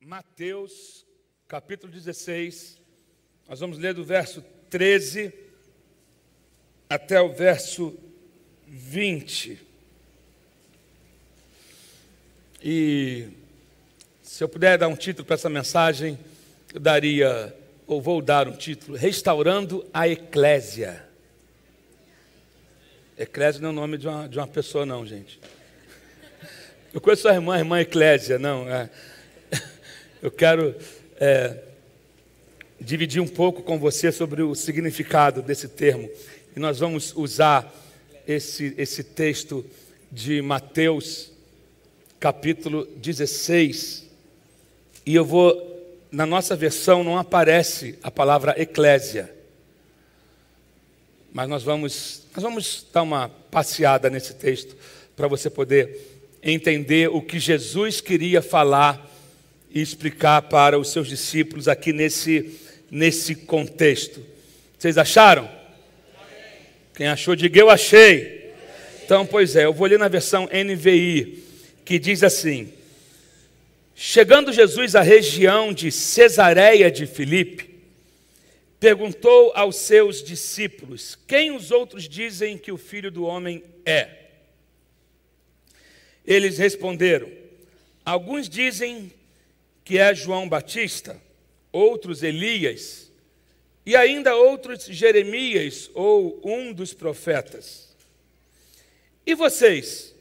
Mateus, capítulo 16, nós vamos ler do verso 13 até o verso 20. E se eu puder dar um título para essa mensagem, eu daria, ou vou dar um título, Restaurando a Eclésia. Eclésia não é o nome de uma pessoa não, gente. Eu conheço a irmã Eclésia, não. Eu quero dividir um pouco com você sobre o significado desse termo. E nós vamos usar esse texto de Mateus, capítulo 16. E eu vou, na nossa versão não aparece a palavra eclésia. Mas nós vamos dar uma passeada nesse texto para você poder entender o que Jesus queria falar e explicar para os seus discípulos aqui nesse contexto. Vocês acharam? Quem achou, diga eu achei. Então, pois é, eu vou ler na versão NVI, que diz assim: chegando Jesus à região de Cesareia de Filipe, perguntou aos seus discípulos: quem os outros dizem que o Filho do Homem é? Eles responderam: alguns dizem que é João Batista, outros Elias, e ainda outros Jeremias ou um dos profetas. E vocês?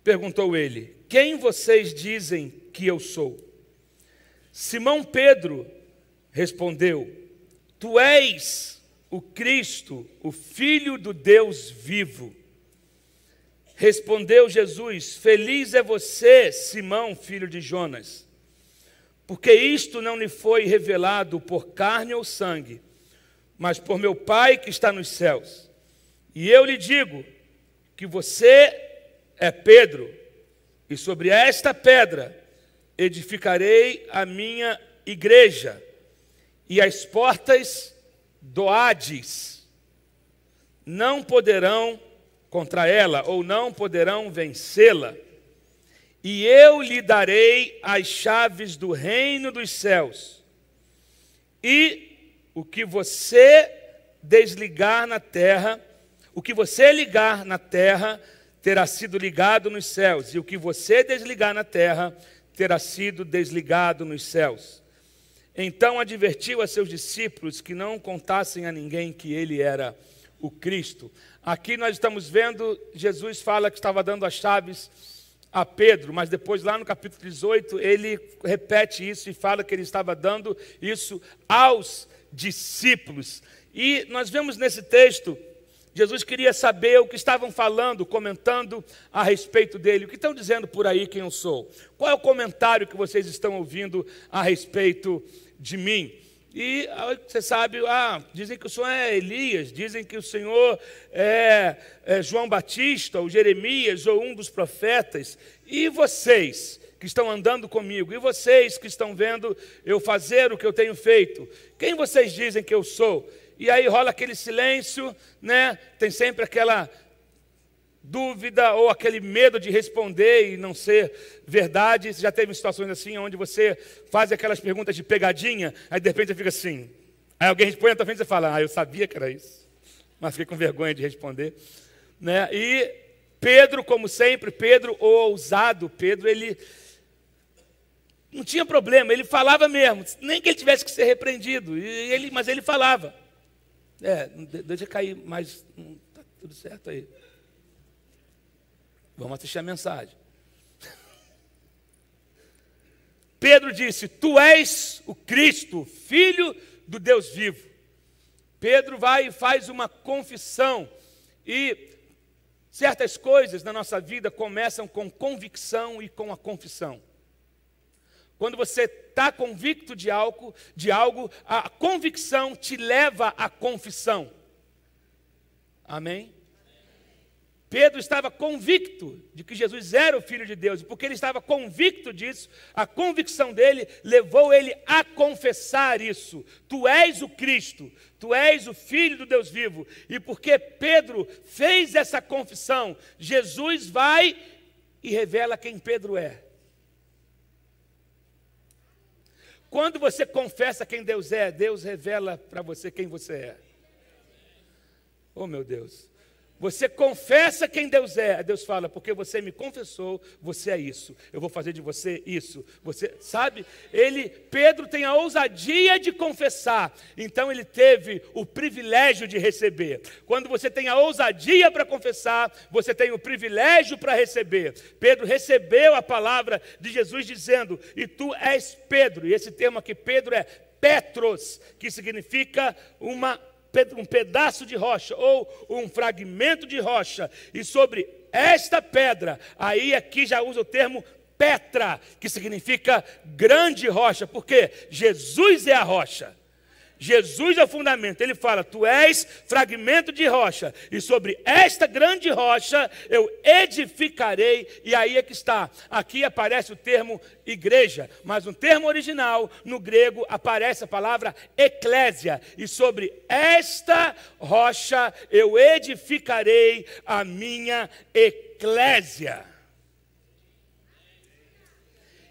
Perguntou ele: quem vocês dizem que eu sou? Simão Pedro respondeu: tu és o Cristo, o Filho do Deus vivo. Respondeu Jesus: feliz é você, Simão, filho de Jonas, porque isto não lhe foi revelado por carne ou sangue, mas por meu Pai que está nos céus. E eu lhe digo que você é Pedro, e sobre esta pedra edificarei a minha igreja, e as portas do Hades não poderão contra ela, ou não poderão vencê-la. E eu lhe darei as chaves do reino dos céus. E o que você desligar na terra, o que você ligar na terra, terá sido ligado nos céus. E o que você desligar na terra, terá sido desligado nos céus. Então advertiu a seus discípulos que não contassem a ninguém que ele era o Cristo. Aqui nós estamos vendo, Jesus fala que estava dando as chaves a Pedro, mas depois lá no capítulo 18, ele repete isso e fala que ele estava dando isso aos discípulos. E nós vemos nesse texto, Jesus queria saber o que estavam falando, comentando a respeito dele. O que estão dizendo por aí quem eu sou? Qual é o comentário que vocês estão ouvindo a respeito de mim? E você sabe, dizem que o Senhor é Elias, dizem que o Senhor é João Batista, ou Jeremias, ou um dos profetas. E vocês que estão andando comigo, e vocês que estão vendo eu fazer o que eu tenho feito, quem vocês dizem que eu sou? E aí rola aquele silêncio, né? Tem sempre aquela dúvida ou aquele medo de responder e não ser verdade. Você já teve situações assim, onde você faz aquelas perguntas de pegadinha, aí de repente você fica assim, aí alguém responde na tua frente e você fala: eu sabia que era isso, mas fiquei com vergonha de responder, né? E Pedro, como sempre, Pedro, o ousado Pedro, ele não tinha problema, ele falava mesmo, nem que ele tivesse que ser repreendido, mas ele falava. Deixa cair, mas está tudo certo aí. Vamos assistir a mensagem. Pedro disse: tu és o Cristo, Filho do Deus vivo. Pedro vai e faz uma confissão. E certas coisas na nossa vida começam com convicção e com a confissão. Quando você está convicto de algo, a convicção te leva à confissão. Amém? Pedro estava convicto de que Jesus era o Filho de Deus, e porque ele estava convicto disso, a convicção dele levou ele a confessar isso. Tu és o Cristo, tu és o Filho do Deus vivo. E porque Pedro fez essa confissão, Jesus vai e revela quem Pedro é. Quando você confessa quem Deus é, Deus revela para você quem você é. Oh, meu Deus. Você confessa quem Deus é. Deus fala, porque você me confessou, você é isso. Eu vou fazer de você isso. Você sabe? Pedro tem a ousadia de confessar. Então ele teve o privilégio de receber. Quando você tem a ousadia para confessar, você tem o privilégio para receber. Pedro recebeu a palavra de Jesus dizendo, e tu és Pedro. E esse termo aqui, Pedro, é Petros, que significa um pedaço de rocha ou um fragmento de rocha, e sobre esta pedra, aí aqui já usa o termo Petra, que significa grande rocha, porque Jesus é a rocha. Jesus é o fundamento. Ele fala, tu és fragmento de rocha, e sobre esta grande rocha eu edificarei. E aí é que está, aqui aparece o termo igreja, mas no termo original, no grego, aparece a palavra eclésia, e sobre esta rocha eu edificarei a minha eclésia.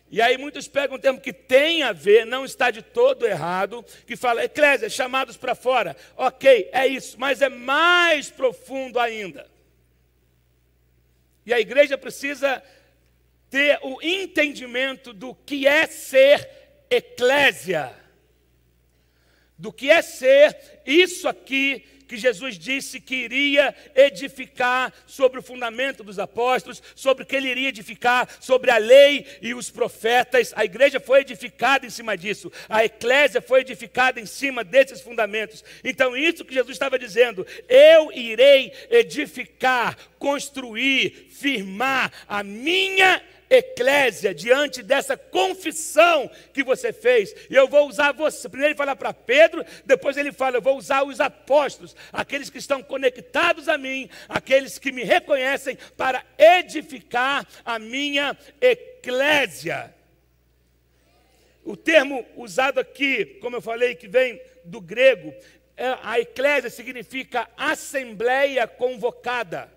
E aí muitos pegam um termo que tem a ver, não está de todo errado, que fala, eclésia, chamados para fora. Ok, é isso, mas é mais profundo ainda. E a igreja precisa ter o entendimento do que é ser eclésia. Do que é ser isso aqui que Jesus disse que iria edificar sobre o fundamento dos apóstolos, sobre o que ele iria edificar, sobre a lei e os profetas. A igreja foi edificada em cima disso, a eclésia foi edificada em cima desses fundamentos. Então isso que Jesus estava dizendo, eu irei edificar, construir, firmar a minha eclésia diante dessa confissão que você fez. E eu vou usar você. Primeiro ele fala para Pedro, depois ele fala, eu vou usar os apóstolos, aqueles que estão conectados a mim, aqueles que me reconhecem, para edificar a minha eclésia. O termo usado aqui, como eu falei, que vem do grego, a eclésia significa assembleia convocada.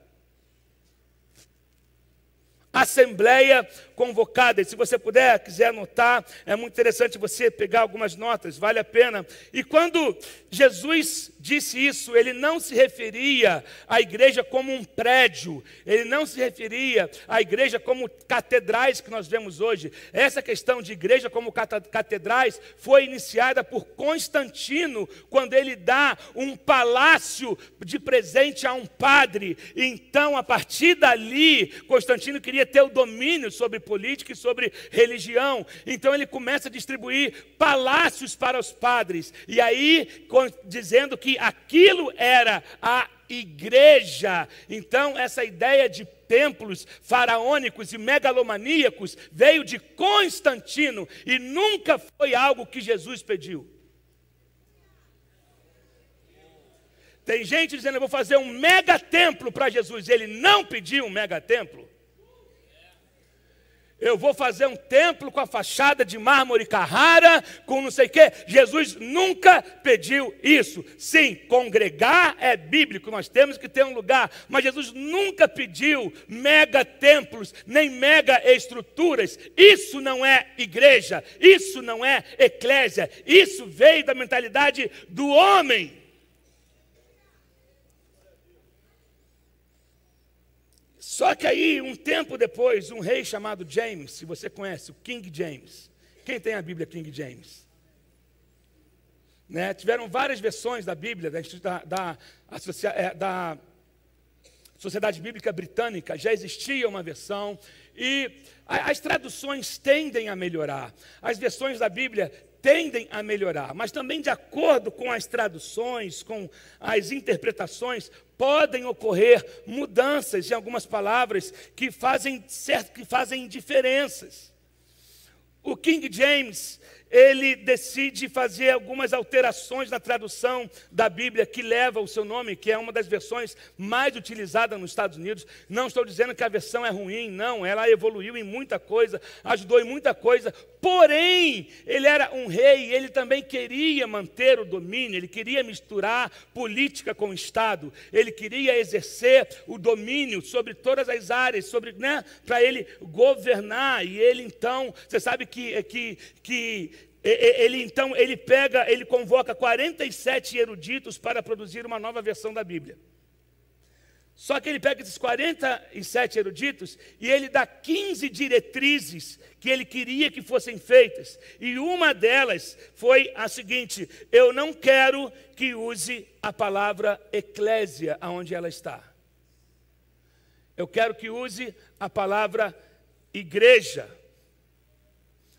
Assembleia convocada. E se você quiser anotar, é muito interessante você pegar algumas notas, vale a pena. E quando Jesus disse isso, ele não se referia à igreja como um prédio, ele não se referia à igreja como catedrais que nós vemos hoje. Essa questão de igreja como catedrais foi iniciada por Constantino, quando ele dá um palácio de presente a um padre. Então, a partir dali, Constantino queria ter o domínio sobre política e sobre religião. Então ele começa a distribuir palácios para os padres. E aí, dizendo que aquilo era a igreja. Então essa ideia de templos faraônicos e megalomaníacos veio de Constantino e nunca foi algo que Jesus pediu. Tem gente dizendo, eu vou fazer um megatemplo para Jesus. Ele não pediu um megatemplo. Eu vou fazer um templo com a fachada de mármore Carrara, com não sei o quê. Jesus nunca pediu isso. Sim, congregar é bíblico, nós temos que ter um lugar. Mas Jesus nunca pediu mega templos, nem mega estruturas. Isso não é igreja, isso não é eclésia. Isso veio da mentalidade do homem. Só que aí, um tempo depois, um rei chamado James, se você conhece, o King James. Quem tem a Bíblia King James? Né? Tiveram várias versões da Bíblia, da Sociedade Bíblica Britânica, já existia uma versão, e as traduções tendem a melhorar. As versões da Bíblia tendem a melhorar, mas também de acordo com as traduções, com as interpretações, podem ocorrer mudanças em algumas palavras que fazem diferenças. O King James, ele decide fazer algumas alterações na tradução da Bíblia que leva o seu nome, que é uma das versões mais utilizadas nos Estados Unidos. Não estou dizendo que a versão é ruim, não, ela evoluiu em muita coisa, ajudou em muita coisa, porém, ele era um rei, ele também queria manter o domínio, ele queria misturar política com o Estado, ele queria exercer o domínio sobre todas as áreas, para ele governar, e ele então, você sabe que Então ele convoca 47 eruditos para produzir uma nova versão da Bíblia. Só que ele pega esses 47 eruditos e ele dá 15 diretrizes que ele queria que fossem feitas. E uma delas foi a seguinte: eu não quero que use a palavra eclésia aonde ela está. Eu quero que use a palavra igreja.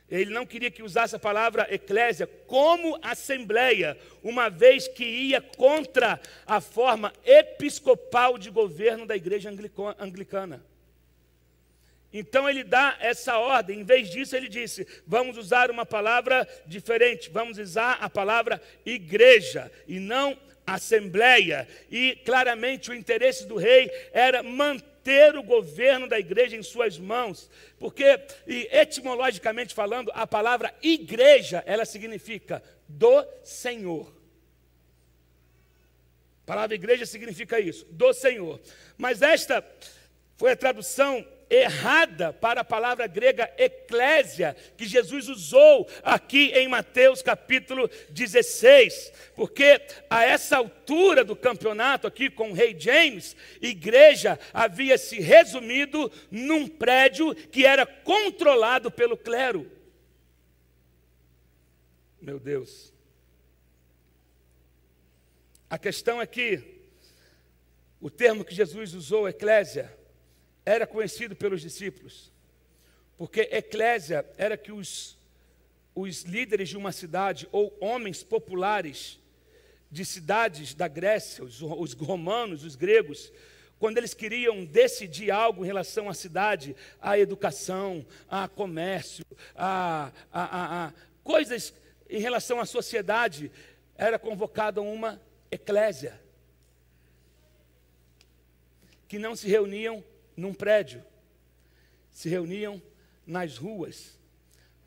Ele não queria que usasse a palavra eclésia como assembleia, uma vez que ia contra a forma episcopal de governo da igreja anglicana. Então ele dá essa ordem. Em vez disso ele disse: vamos usar uma palavra diferente, vamos usar a palavra igreja e não assembleia. E claramente o interesse do rei era manter o governo da igreja em suas mãos, porque, etimologicamente falando, a palavra igreja, ela significa do Senhor. A palavra igreja significa isso, do Senhor. Mas esta foi a tradução errada para a palavra grega eclésia, que Jesus usou aqui em Mateus capítulo 16, porque a essa altura do campeonato aqui com o rei James, igreja havia se resumido num prédio que era controlado pelo clero. Meu Deus. A questão é que o termo que Jesus usou, eclésia, era conhecido pelos discípulos, porque eclésia era que os líderes de uma cidade, ou homens populares de cidades da Grécia, os romanos, os gregos, quando eles queriam decidir algo em relação à cidade, à educação, a comércio, a coisas em relação à sociedade, era convocada uma eclésia, que não se reuniam num prédio, se reuniam nas ruas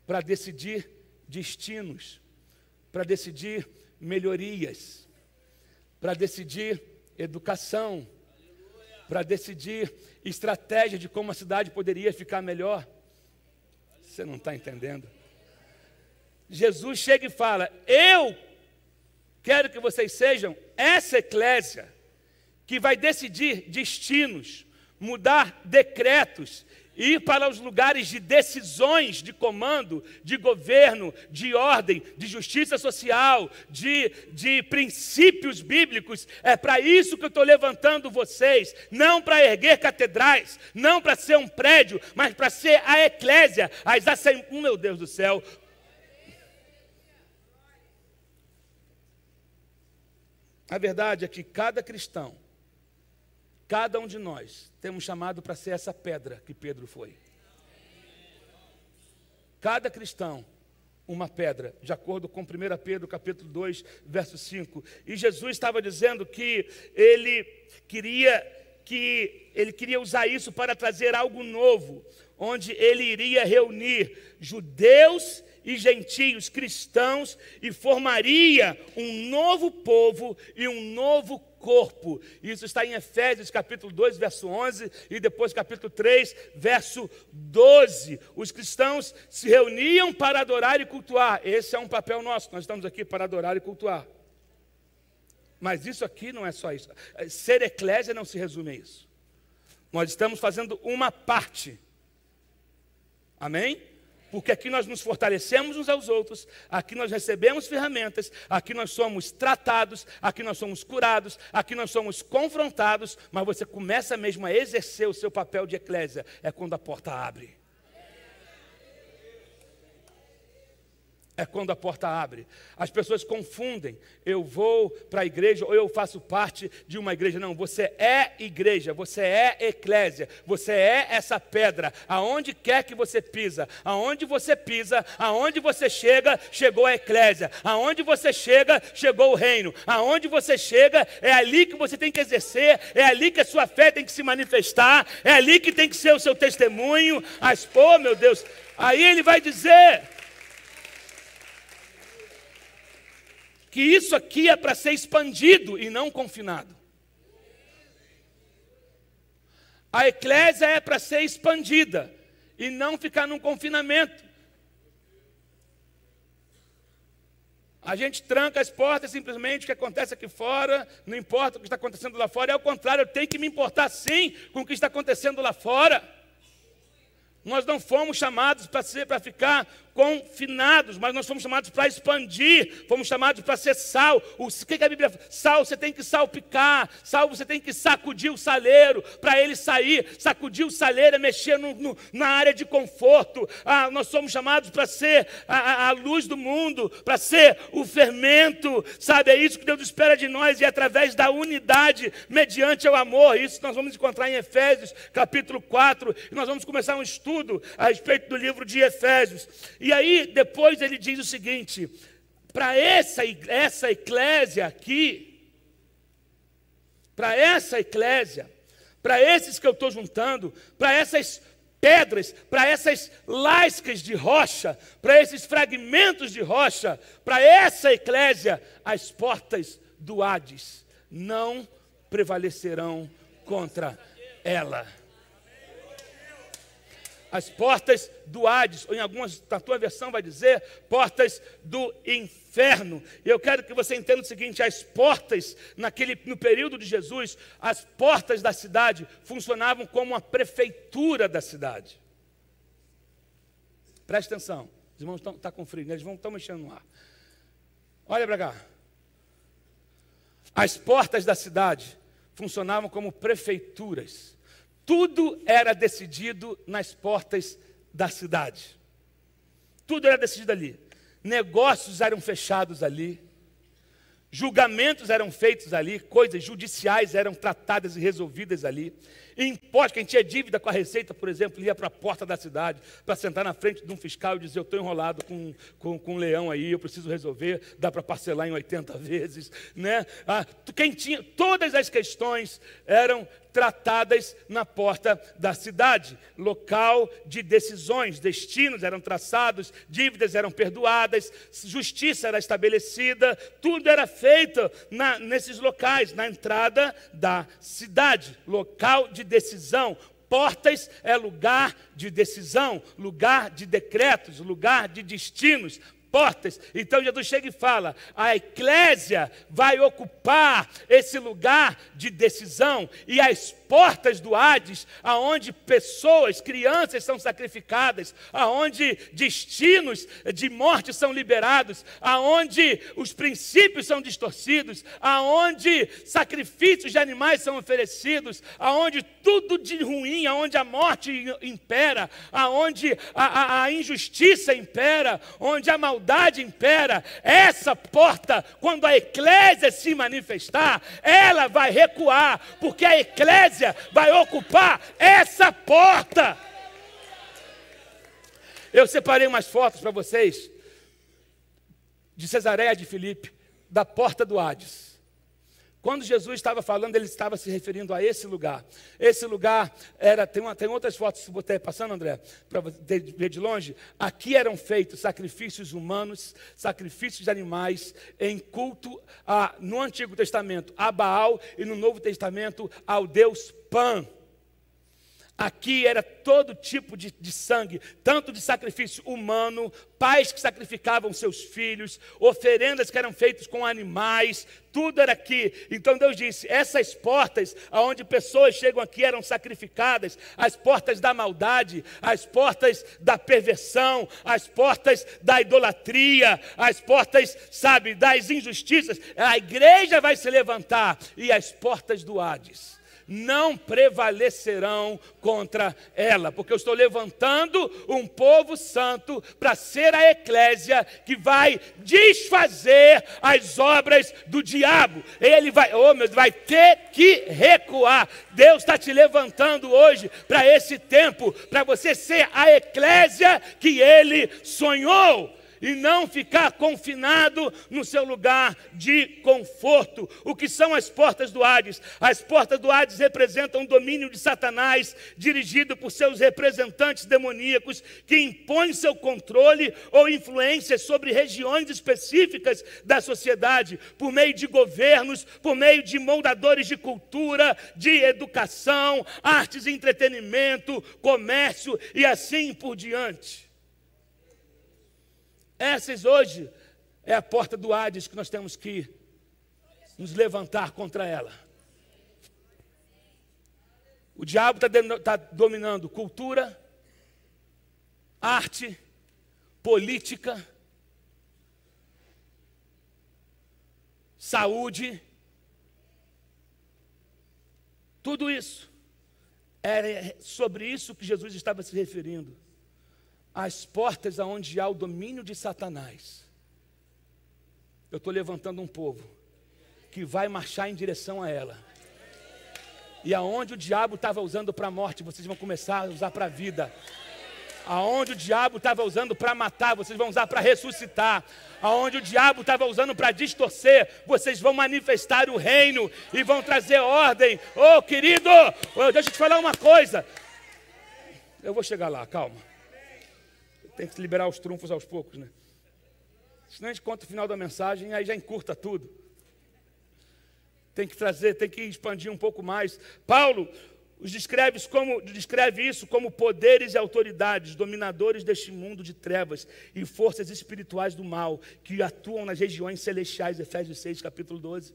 para decidir destinos, para decidir melhorias, para decidir educação, para decidir estratégia de como a cidade poderia ficar melhor. Você não está entendendo? Jesus chega e fala: eu quero que vocês sejam essa eclésia que vai decidir destinos, mudar decretos, ir para os lugares de decisões, de comando, de governo, de ordem, de justiça social, de princípios bíblicos. É para isso que eu estou levantando vocês, não para erguer catedrais, não para ser um prédio, mas para ser a eclésia, as assembleias. Meu Deus do céu. A verdade é que cada cristão, cada um de nós, temos chamado para ser essa pedra que Pedro foi. Cada cristão, uma pedra, de acordo com 1 Pedro capítulo 2, verso 5. E Jesus estava dizendo que ele queria usar isso para trazer algo novo, onde ele iria reunir judeus e gentios, cristãos, e formaria um novo povo e um novo corpo. Isso está em Efésios capítulo 2, verso 11, e depois capítulo 3, verso 12. Os cristãos se reuniam para adorar e cultuar. Esse é um papel nosso, nós estamos aqui para adorar e cultuar. Mas isso aqui não é só isso. Ser eclésia não se resume a isso. Nós estamos fazendo uma parte. Amém? Porque aqui nós nos fortalecemos uns aos outros, aqui nós recebemos ferramentas, aqui nós somos tratados, aqui nós somos curados, aqui nós somos confrontados, mas você começa mesmo a exercer o seu papel de eclésia, é quando a porta abre. É quando a porta abre. As pessoas confundem, eu vou para a igreja ou eu faço parte de uma igreja. Não, você é igreja, você é eclésia, você é essa pedra. Aonde quer que você pisa, aonde você pisa, aonde você chega, chegou a eclésia. Aonde você chega, chegou o reino. Aonde você chega, é ali que você tem que exercer, é ali que a sua fé tem que se manifestar, é ali que tem que ser o seu testemunho. Oh, meu Deus, aí ele vai dizer que isso aqui é para ser expandido e não confinado. A eclésia é para ser expandida e não ficar num confinamento. A gente tranca as portas simplesmente o que acontece aqui fora, não importa o que está acontecendo lá fora, é o contrário, eu tenho que me importar sim com o que está acontecendo lá fora. Nós não fomos chamados para ficar confinados, mas nós fomos chamados para expandir, fomos chamados para ser sal. O que a Bíblia fala? Sal você tem que salpicar, sal você tem que sacudir o saleiro para ele sair. Sacudir o saleiro é mexer na área de conforto. Nós somos chamados para ser a luz do mundo, para ser o fermento, sabe? É isso que Deus espera de nós, e através da unidade, mediante o amor. Isso nós vamos encontrar em Efésios, capítulo 4, e nós vamos começar um estudo a respeito do livro de Efésios. E aí, depois ele diz o seguinte: para essa eclésia aqui, para essa eclésia, para esses que eu estou juntando, para essas pedras, para essas lascas de rocha, para esses fragmentos de rocha, para essa eclésia, as portas do Hades não prevalecerão contra ela. As portas do Hades, ou em algumas, na tua versão vai dizer, portas do inferno. E eu quero que você entenda o seguinte: as portas, no período de Jesus, as portas da cidade funcionavam como a prefeitura da cidade. Preste atenção, os irmãos estão com frio, né? Eles estão mexendo no ar. Olha para cá. As portas da cidade funcionavam como prefeituras. Tudo era decidido nas portas da cidade. Tudo era decidido ali. Negócios eram fechados ali. Julgamentos eram feitos ali. Coisas judiciais eram tratadas e resolvidas ali. Impostos, quem tinha dívida com a Receita, por exemplo, ia para a porta da cidade para sentar na frente de um fiscal e dizer: eu estou enrolado com um leão aí, eu preciso resolver, dá para parcelar em 80 vezes, né? Quem tinha, todas as questões eram tratadas na porta da cidade, local de decisões, destinos eram traçados, dívidas eram perdoadas, justiça era estabelecida, tudo era feito nesses locais, na entrada da cidade, local de decisão. Portas é lugar de decisão, lugar de decretos, lugar de destinos. Portas. Então Jesus chega e fala: a eclésia vai ocupar esse lugar de decisão, e as portas do Hades, aonde pessoas, crianças são sacrificadas, aonde destinos de morte são liberados, aonde os princípios são distorcidos, aonde sacrifícios de animais são oferecidos, aonde tudo de ruim, aonde a morte impera, aonde a injustiça impera, onde a maldade impera. Essa porta, quando a eclésia se manifestar, ela vai recuar, porque a eclésia vai ocupar essa porta. Eu separei umas fotos para vocês de Cesareia de Filipe, da porta do Hades. Quando Jesus estava falando, ele estava se referindo a esse lugar. Esse lugar era, tem outras fotos, se botar passando, André, para você ver de longe. Aqui eram feitos sacrifícios humanos, sacrifícios de animais, em culto no Antigo Testamento a Baal, e no Novo Testamento ao Deus Pan. Aqui era todo tipo de sangue, tanto de sacrifício humano, pais que sacrificavam seus filhos, oferendas que eram feitas com animais, tudo era aqui. Então Deus disse: essas portas, aonde pessoas chegam aqui, eram sacrificadas, as portas da maldade, as portas da perversão, as portas da idolatria, as portas, sabe, das injustiças. A igreja vai se levantar, e as portas do Hades não prevalecerão contra ela, porque eu estou levantando um povo santo para ser a eclésia que vai desfazer as obras do diabo. Ele vai ter que recuar. Deus está te levantando hoje para esse tempo, para você ser a eclésia que Ele sonhou, e não ficar confinado no seu lugar de conforto. O que são as portas do Hades? As portas do Hades representam o domínio de Satanás, dirigido por seus representantes demoníacos, que impõem seu controle ou influência sobre regiões específicas da sociedade, por meio de governos, por meio de moldadores de cultura, de educação, artes e entretenimento, comércio e assim por diante. Essas hoje é a porta do Hades que nós temos que nos levantar contra ela. O diabo está dominando cultura, arte, política, saúde, tudo isso. Era sobre isso que Jesus estava se referindo. As portas aonde há o domínio de Satanás. Eu estou levantando um povo que vai marchar em direção a ela. E aonde o diabo estava usando para a morte, vocês vão começar a usar para a vida. Aonde o diabo estava usando para matar, vocês vão usar para ressuscitar. Aonde o diabo estava usando para distorcer, vocês vão manifestar o reino e vão trazer ordem. Ô, querido, deixa eu te falar uma coisa. Eu vou chegar lá, calma. Tem que liberar os trunfos aos poucos, né? Senão a gente conta o final da mensagem, aí já encurta tudo. Tem que trazer, tem que expandir um pouco mais. Paulo descreve isso como poderes e autoridades, dominadores deste mundo de trevas e forças espirituais do mal, que atuam nas regiões celestiais, Efésios 6, capítulo 12.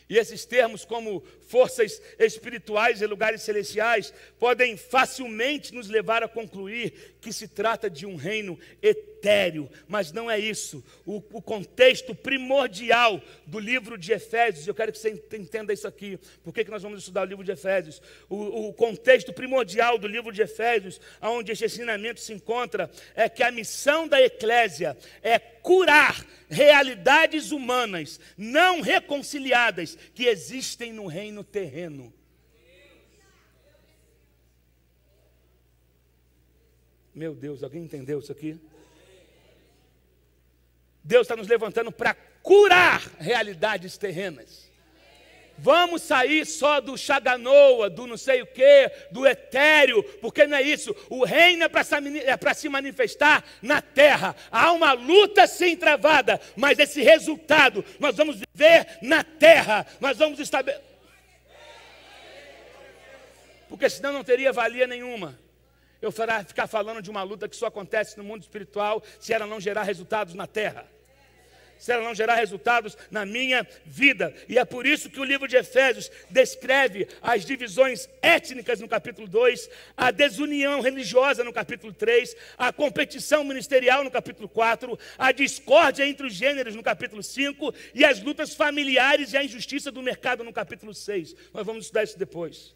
E esses termos, como forças espirituais e lugares celestiais, podem facilmente nos levar a concluir que se trata de um reino etéreo, mas não é isso. O contexto primordial do livro de Efésios, eu quero que você entenda isso aqui. Por que nós vamos estudar o livro de Efésios? O contexto primordial do livro de Efésios, onde esse ensinamento se encontra, é que a missão da eclésia é curar realidades humanas não reconciliadas que existem no reino terreno. Meu Deus, alguém entendeu isso aqui? Deus está nos levantando para curar realidades terrenas. Vamos sair só do Shaganoa, do não sei o quê, do etéreo, porque não é isso. O reino é para se manifestar na terra. Há uma luta sim travada, mas esse resultado nós vamos viver na terra. Nós vamos estabelecer. Porque senão não teria valia nenhuma. Eu ficar falando de uma luta que só acontece no mundo espiritual se ela não gerar resultados na terra. Se ela não gerar resultados na minha vida. E é por isso que o livro de Efésios descreve as divisões étnicas no capítulo 2, a desunião religiosa no capítulo 3, a competição ministerial no capítulo 4, a discórdia entre os gêneros no capítulo 5 e as lutas familiares e a injustiça do mercado no capítulo 6. Nós vamos estudar isso depois.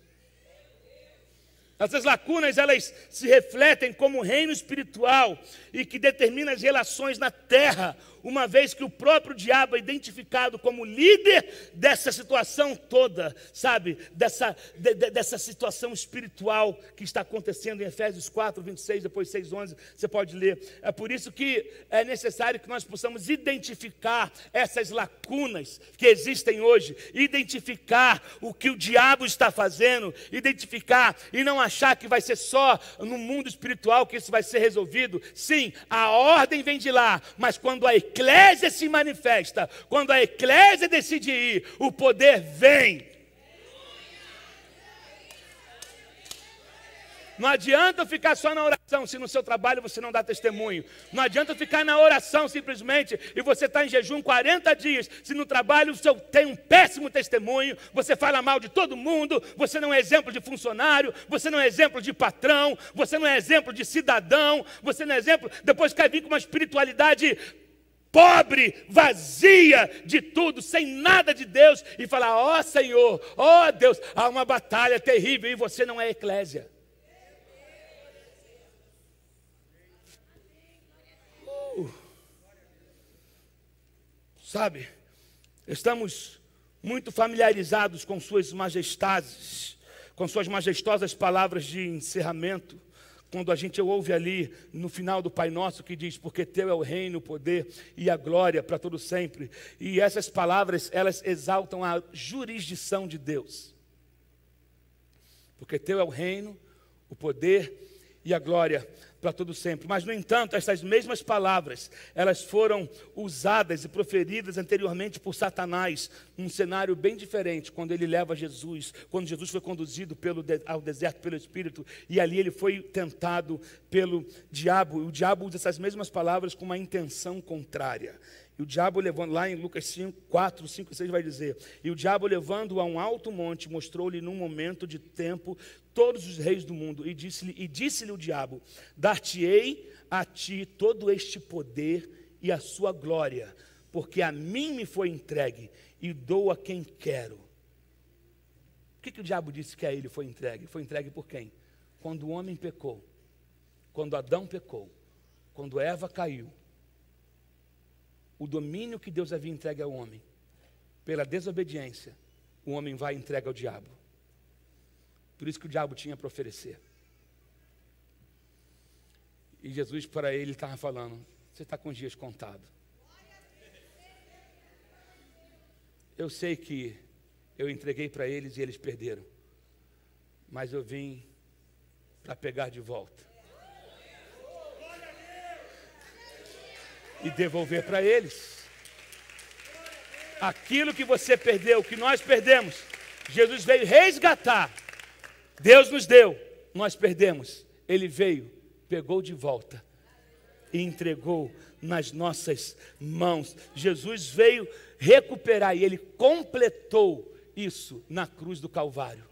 Essas lacunas, elas se refletem como reino espiritual e que determina as relações na terra, uma vez que o próprio diabo é identificado como líder dessa situação toda, sabe? Dessa situação espiritual que está acontecendo em Efésios 4, 26, depois 6, 11, você pode ler. É por isso que é necessário que nós possamos identificar essas lacunas que existem hoje, identificar o que o diabo está fazendo, identificar e não achar que vai ser só no mundo espiritual que isso vai ser resolvido. Sim, a ordem vem de lá, mas quando a eclésia se manifesta, quando a eclésia decide ir, o poder vem. Não adianta ficar só na oração se no seu trabalho você não dá testemunho. Não adianta ficar na oração simplesmente e você está em jejum 40 dias. Se no trabalho você tem um péssimo testemunho, você fala mal de todo mundo, você não é exemplo de funcionário, você não é exemplo de patrão, você não é exemplo de cidadão, você não é exemplo, depois quer vir com uma espiritualidade pobre, vazia de tudo, sem nada de Deus e falar, ó Senhor, ó Deus, há uma batalha terrível e você não é eclésia. Sabe, estamos muito familiarizados com suas majestades, com suas majestosas palavras de encerramento, quando a gente ouve ali no final do Pai Nosso que diz, porque teu é o reino, o poder e a glória para todo sempre. E essas palavras, elas exaltam a jurisdição de Deus. Porque teu é o reino, o poder e a glória para todo sempre. Mas, no entanto, essas mesmas palavras, elas foram usadas e proferidas anteriormente por Satanás, num cenário bem diferente, quando ele leva Jesus, quando Jesus foi conduzido ao deserto pelo Espírito, e ali ele foi tentado pelo diabo. E o diabo usa essas mesmas palavras com uma intenção contrária. E o diabo levando, lá em Lucas 4, 5 e 6 vai dizer: e o diabo levando-o a um alto monte, mostrou-lhe num momento de tempo todos os reis do mundo, e disse-lhe o diabo: dar-te-ei a ti todo este poder e a sua glória, porque a mim me foi entregue, e dou a quem quero. Por que o diabo disse que a ele foi entregue? Foi entregue por quem? Quando o homem pecou, quando Adão pecou, quando Eva caiu, o domínio que Deus havia entregue ao homem, pela desobediência, o homem vai e entrega ao diabo. Por isso que o diabo tinha para oferecer. E Jesus para ele estava falando: você está com os dias contados. Eu sei que eu entreguei para eles e eles perderam, mas eu vim para pegar de volta e devolver para eles aquilo que você perdeu, que nós perdemos. Jesus veio resgatar. Deus nos deu, nós perdemos. Ele veio, pegou de volta e entregou nas nossas mãos. Jesus veio recuperar e ele completou isso na cruz do Calvário.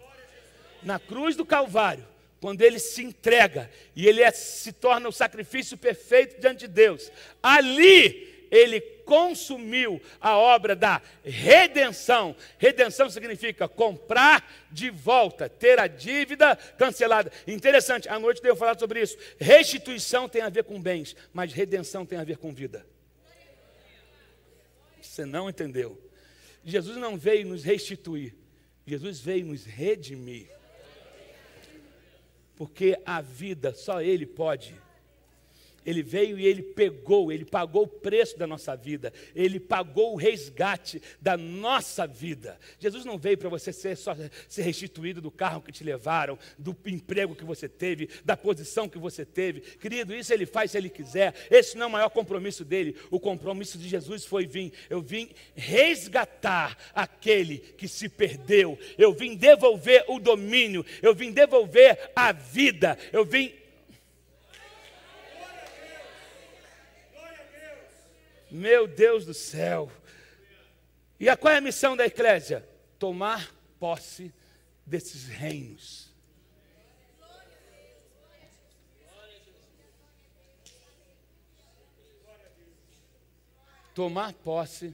Na cruz do Calvário, quando ele se entrega e ele se torna o sacrifício perfeito diante de Deus, ali ele consumiu a obra da redenção. Redenção significa comprar de volta, ter a dívida cancelada. Interessante, à noite eu devo falar sobre isso. Restituição tem a ver com bens, mas redenção tem a ver com vida. Você não entendeu? Jesus não veio nos restituir, Jesus veio nos redimir. Porque a vida só Ele pode. Ele veio e Ele pagou o preço da nossa vida. Ele pagou o resgate da nossa vida. Jesus não veio para você só ser restituído do carro que te levaram, do emprego que você teve, da posição que você teve. Querido, isso Ele faz se Ele quiser. Esse não é o maior compromisso dele. O compromisso de Jesus foi eu vim resgatar aquele que se perdeu. Eu vim devolver o domínio. Eu vim devolver a vida. Eu vim... Meu Deus do céu. E qual é a missão da eclésia? Tomar posse desses reinos. Tomar posse,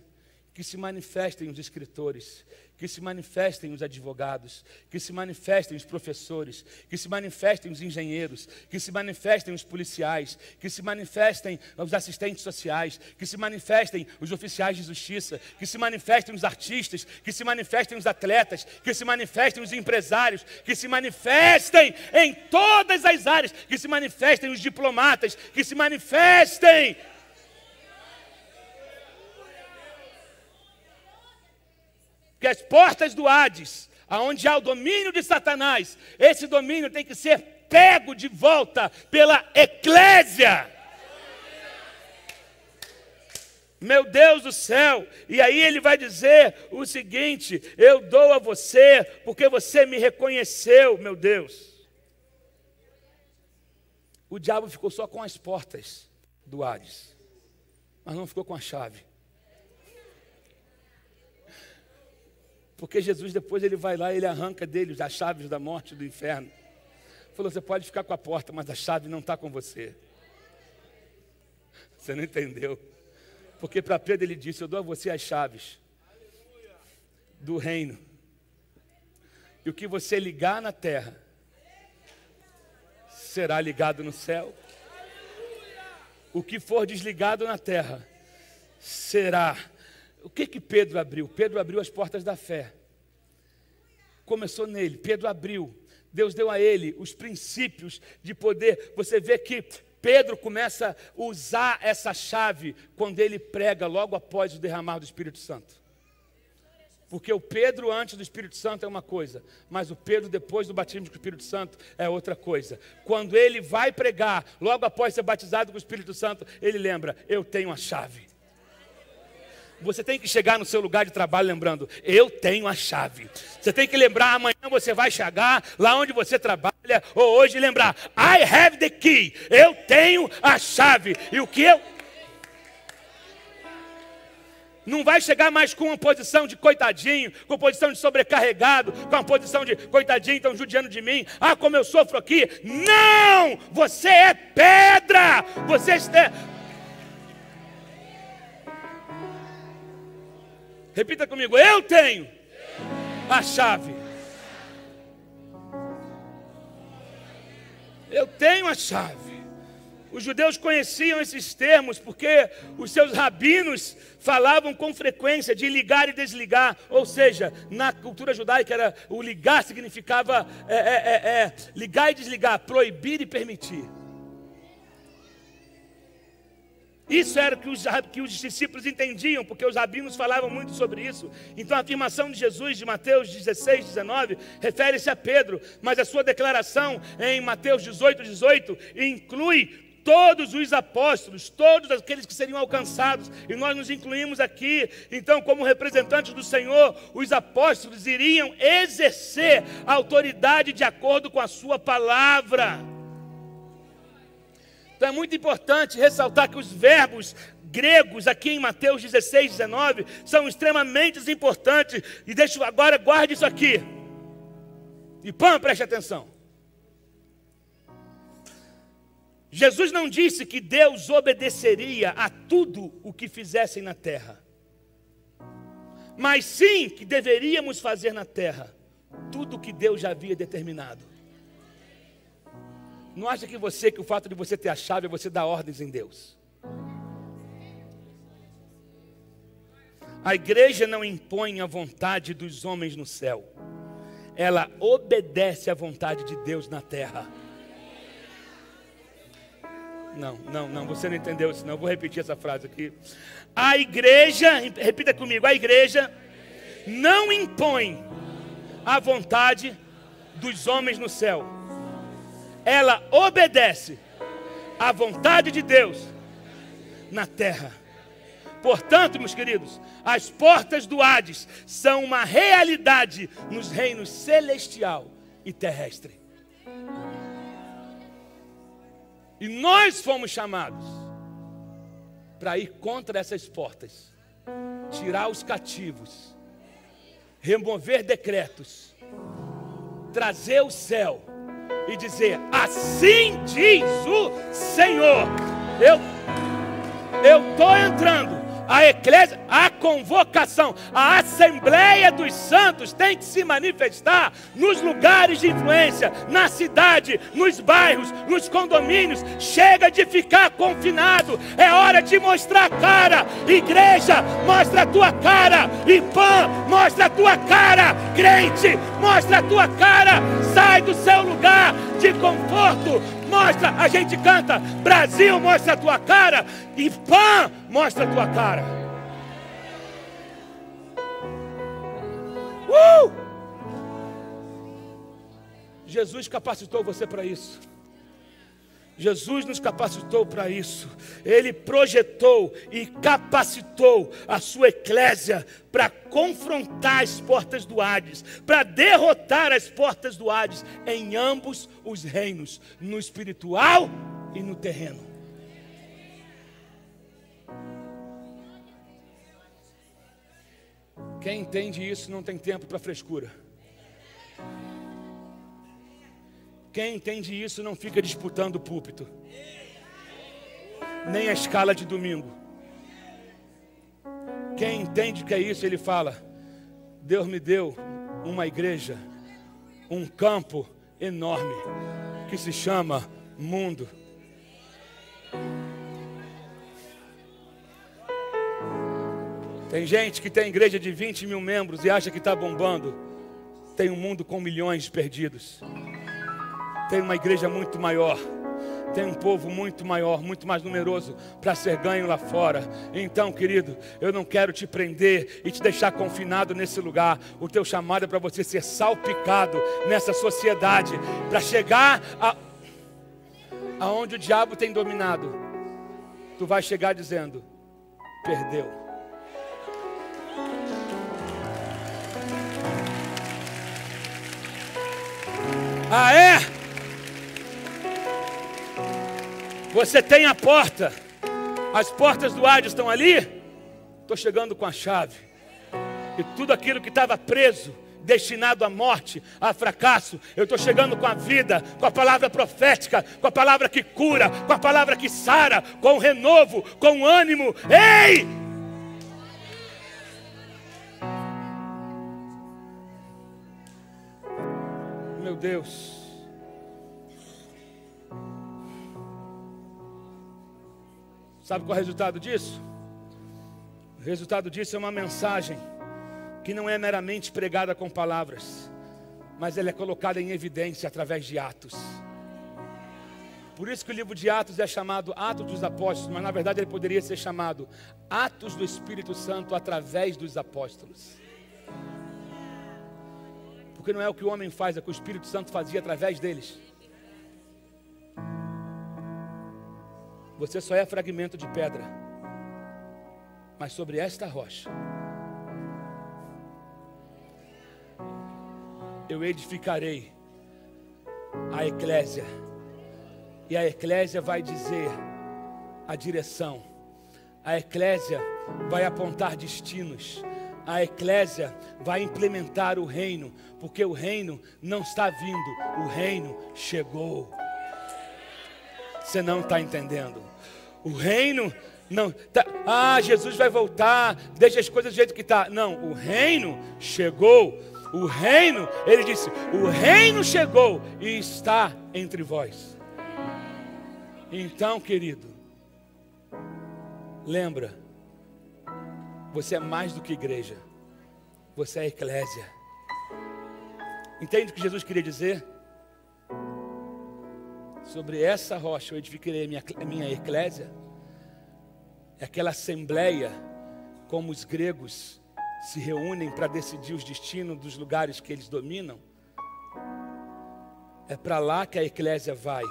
que se manifestem os escritores, que se manifestem os advogados, que se manifestem os professores, que se manifestem os engenheiros, que se manifestem os policiais, que se manifestem os assistentes sociais, que se manifestem os oficiais de justiça, que se manifestem os artistas, que se manifestem os atletas, que se manifestem os empresários, que se manifestem em todas as áreas, que se manifestem os diplomatas, que se manifestem... Que as portas do Hades, aonde há o domínio de Satanás, esse domínio tem que ser pego de volta pela eclésia. Meu Deus do céu. E aí ele vai dizer o seguinte: eu dou a você porque você me reconheceu, meu Deus. O diabo ficou só com as portas do Hades, mas não ficou com a chave. Porque Jesus depois ele vai lá e ele arranca deles as chaves da morte e do inferno. Falou: você pode ficar com a porta, mas a chave não está com você. Você não entendeu? Porque para Pedro ele disse: eu dou a você as chaves do reino. E o que você ligar na terra será ligado no céu. O que for desligado na terra será... O que Pedro abriu? Pedro abriu as portas da fé. Começou nele, Pedro abriu. Deus deu a ele os princípios de poder. Você vê que Pedro começa a usar essa chave quando ele prega logo após o derramar do Espírito Santo. Porque o Pedro antes do Espírito Santo é uma coisa, mas o Pedro depois do batismo com o Espírito Santo é outra coisa. Quando ele vai pregar, logo após ser batizado com o Espírito Santo, ele lembra, eu tenho a chave. Você tem que chegar no seu lugar de trabalho lembrando, eu tenho a chave. Você tem que lembrar, amanhã você vai chegar lá onde você trabalha, ou hoje lembrar, I have the key, eu tenho a chave. E o que eu... Não vai chegar mais com uma posição de coitadinho, com uma posição de sobrecarregado, com uma posição de coitadinho, estão judiando de mim. Ah, como eu sofro aqui. Não! Você é pedra! Você está... Repita comigo, eu tenho a chave. Eu tenho a chave. Os judeus conheciam esses termos porque os seus rabinos falavam com frequência de ligar e desligar. Ou seja, na cultura judaica o ligar significava ligar e desligar, proibir e permitir. Isso era o que os discípulos entendiam, porque os rabinos falavam muito sobre isso. Então a afirmação de Jesus, de Mateus 16, 19, refere-se a Pedro. Mas a sua declaração em Mateus 18, 18, inclui todos os apóstolos, todos aqueles que seriam alcançados. E nós nos incluímos aqui. Então, como representantes do Senhor, os apóstolos iriam exercer a autoridade de acordo com a sua palavra. Então é muito importante ressaltar que os verbos gregos aqui em Mateus 16, 19 são extremamente importantes. E deixa agora, guarde isso aqui. E preste atenção. Jesus não disse que Deus obedeceria a tudo o que fizessem na terra. Mas sim que deveríamos fazer na terra tudo o que Deus já havia determinado. Não acha que o fato de você ter a chave é você dar ordens em Deus? A igreja não impõe a vontade dos homens no céu. Ela obedece à vontade de Deus na terra. Não, você não entendeu isso não. Eu vou repetir essa frase aqui. A igreja, repita comigo, a igreja não impõe a vontade dos homens no céu. Ela obedece à vontade de Deus na terra. Portanto, meus queridos, as portas do Hades são uma realidade nos reinos celestial e terrestre. E nós fomos chamados para ir contra essas portas, tirar os cativos, remover decretos, trazer o céu e dizer, assim diz o Senhor, eu estou entrando, a eclésia, a convocação, a assembleia dos santos tem que se manifestar nos lugares de influência, na cidade, nos bairros, nos condomínios. Chega de ficar confinado, é hora de mostrar a cara. Igreja, mostra a tua cara. IPAM, mostra a tua cara. Crente, mostra a tua cara. Sai do seu lugar de conforto. Mostra, a gente canta, Brasil, mostra a tua cara. IPAM, mostra a tua cara. Jesus capacitou você para isso. Jesus nos capacitou para isso. Ele projetou e capacitou a sua eclésia para confrontar as portas do Hades, para derrotar as portas do Hades em ambos os reinos, no espiritual e no terreno. Quem entende isso não tem tempo para frescura. Quem entende isso não fica disputando o púlpito, nem a escala de domingo. Quem entende o que é isso, ele fala, Deus me deu uma igreja, um campo enorme, que se chama mundo. Tem gente que tem igreja de 20 mil membros e acha que está bombando. Tem um mundo com milhões perdidos. Tem uma igreja muito maior. tem um povo muito maior, muito mais numeroso para ser ganho lá fora. Então, querido, eu não quero te prender e te deixar confinado nesse lugar. O teu chamado é para você ser salpicado nessa sociedade, para chegar aonde o diabo tem dominado. Tu vai chegar dizendo: perdeu. Ah, é? Você tem a porta. As portas do Hades estão ali. Estou chegando com a chave. E tudo aquilo que estava preso, destinado à morte, a fracasso, eu estou chegando com a vida, com a palavra profética, com a palavra que cura, com a palavra que sara, com o renovo, com o ânimo. Ei! Meu Deus. Sabe qual é o resultado disso? O resultado disso é uma mensagem que não é meramente pregada com palavras, mas ela é colocada em evidência através de atos. Por isso que o livro de Atos é chamado Atos dos Apóstolos, mas na verdade ele poderia ser chamado Atos do Espírito Santo através dos apóstolos. Porque não é o que o homem faz, é o que o Espírito Santo fazia através deles. Você só é fragmento de pedra, mas sobre esta rocha eu edificarei a eclésia, e a eclésia vai dizer a direção, a eclésia vai apontar destinos, a eclésia vai implementar o reino, porque o reino não está vindo, o reino chegou. Você não está entendendo. O reino não tá, Jesus vai voltar, deixa as coisas do jeito que está. Não, o reino chegou. O reino, ele disse, o reino chegou e está entre vós. Então, querido, lembra, você é mais do que igreja, você é eclésia. Entende o que Jesus queria dizer? Sobre essa rocha eu edificarei a minha eclésia. É aquela assembleia, como os gregos se reúnem para decidir os destinos dos lugares que eles dominam. É para lá que a eclésia vai,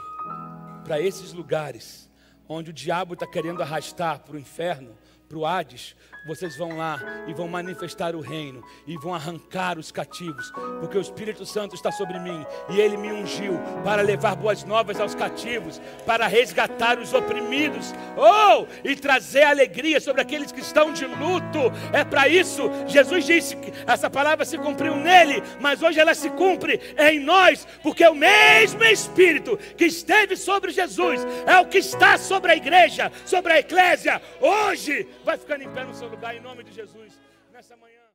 para esses lugares onde o diabo está querendo arrastar para o inferno, para o Hades. Vocês vão lá e vão manifestar o reino e vão arrancar os cativos, porque o Espírito Santo está sobre mim e Ele me ungiu para levar boas novas aos cativos, para resgatar os oprimidos, e trazer alegria sobre aqueles que estão de luto. É para isso, Jesus disse que essa palavra se cumpriu nele, mas hoje ela se cumpre em nós, porque o mesmo Espírito que esteve sobre Jesus é o que está sobre a igreja, sobre a eclésia. Hoje vai ficando em pé no seu lugar, em nome de Jesus, nessa manhã.